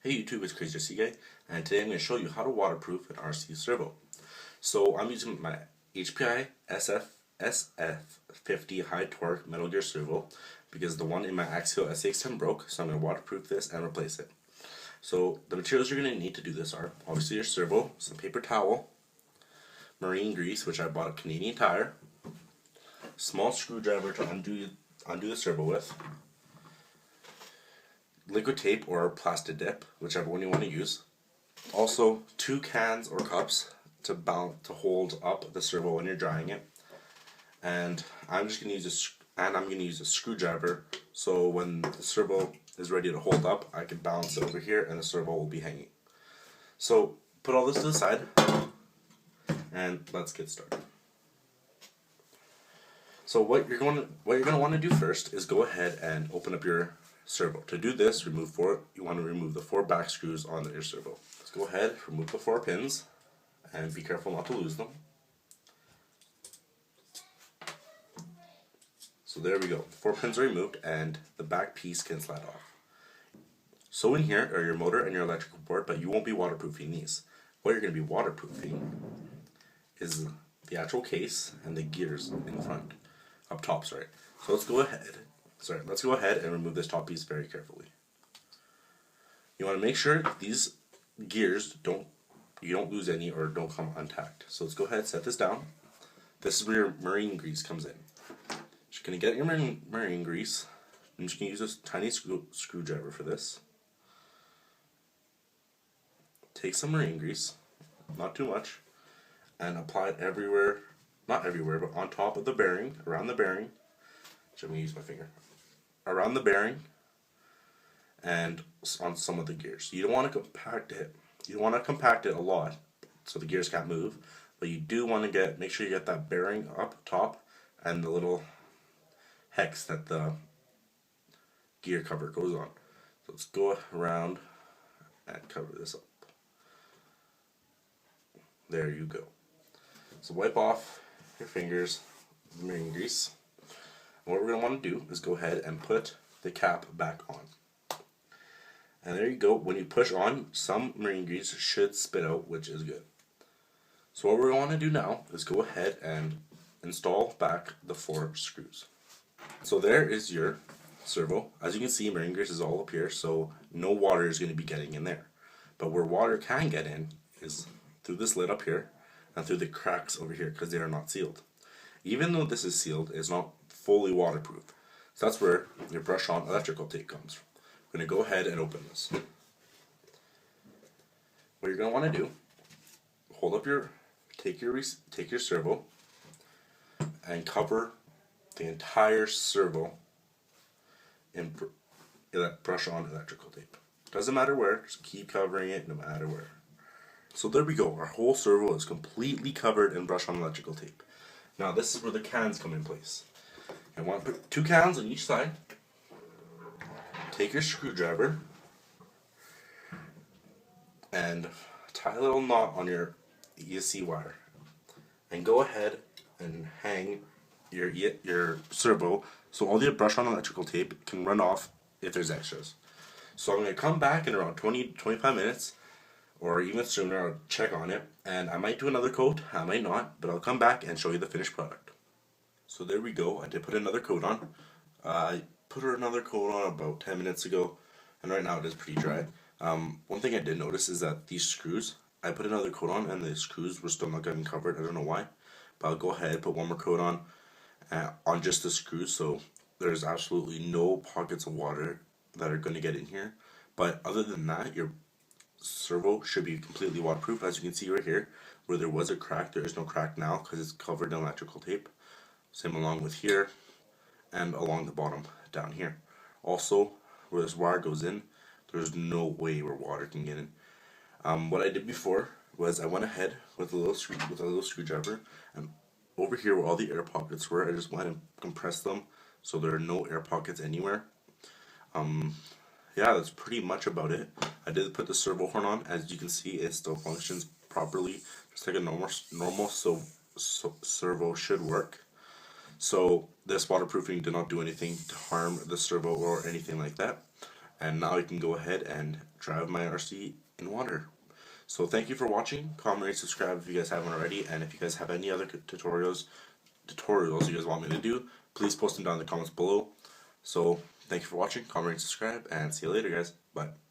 Hey YouTube, it's CrazzyRcGuy, and today I'm going to show you how to waterproof an RC servo. So I'm using my HPI SF50 high torque metal gear servo because the one in my axial SX10 broke, so I'm going to waterproof this and replace it. So the materials you're going to need to do this are obviously your servo, some paper towel, marine grease, which I bought at Canadian Tire, small screwdriver to undo the servo with, liquid tape or plastic dip, whichever one you want to use. Also, 2 cans or cups to hold up the servo when you're drying it. And I'm just going to use a screwdriver, so when the servo is ready to hold up, I can balance it over here and the servo will be hanging. So put all this to the side and let's get started. So what you're going to want to do first is go ahead and open up your servo. To do this, you want to remove the 4 back screws on your servo. Let's go ahead, remove the 4 pins, and be careful not to lose them. So there we go. 4 pins are removed, and the back piece can slide off. So in here are your motor and your electrical board, but you won't be waterproofing these. What you're going to be waterproofing is the actual case and the gears in front, up top. So let's go ahead and remove this top piece very carefully. You want to make sure these gears you don't lose any or don't come untacked. So let's go ahead and set this down. This is where your marine grease comes in. Just going to get your marine grease. I'm just going to use a tiny screwdriver for this. Take some marine grease, not too much, and apply it everywhere, not everywhere, but on top of the bearing, around the bearing. I'm going to use my finger. Around the bearing and on some of the gears. You don't want to compact it. You don't want to compact it a lot so the gears can't move, but you do want to make sure you get that bearing up top and the little hex that the gear cover goes on. So let's go around and cover this up. There you go. So wipe off your fingers with the marine grease. What we're going to want to do is go ahead and put the cap back on. And there you go. When you push on, some marine grease should spit out, which is good. So what we're going to want to do now is go ahead and install back the 4 screws. So there is your servo. As you can see, marine grease is all up here, so no water is going to be getting in there. But where water can get in is through this lid up here and through the cracks over here because they are not sealed. Even though this is sealed, it's not fully waterproof. So that's where your brush-on electrical tape comes from. I'm going to go ahead and open this. What you're going to want to do, take your servo and cover the entire servo in brush-on electrical tape. Doesn't matter where, just keep covering it no matter where. So there we go, our whole servo is completely covered in brush-on electrical tape. Now this is where the cans come in place. I want to put 2 cans on each side. Take your screwdriver and tie a little knot on your ESC wire. And go ahead and hang your servo so all the brush-on electrical tape can run off if there's extras. So I'm going to come back in around 20-25 minutes or even sooner. I'll check on it, and I might do another coat, I might not, but I'll come back and show you the finished product. So there we go, I did put another coat on. I put another coat on about 10 minutes ago, and right now it is pretty dry. One thing I did notice is that these screws, I put another coat on and the screws were still not getting covered. I don't know why, but I'll go ahead and put one more coat on just the screws, so there's absolutely no pockets of water that are going to get in here. But other than that, your servo should be completely waterproof. As you can see right here, where there was a crack, there is no crack now because it's covered in electrical tape. Same along with here and along the bottom down here. Also, where this wire goes in, there's no way where water can get in. What I did before was I went ahead with a little screwdriver, and over here where all the air pockets were, I just went and compressed them so there are no air pockets anywhere. Yeah, that's pretty much about it. I did put the servo horn on. As you can see, it still functions properly, just like a normal servo should work. So this waterproofing did not do anything to harm the servo or anything like that. And now you can go ahead and drive my RC in water. So thank you for watching. Comment, rate, subscribe if you guys haven't already, and if you guys have any other tutorials you guys want me to do, please post them down in the comments below. So thank you for watching. Comment, rate, subscribe, and see you later, guys. Bye.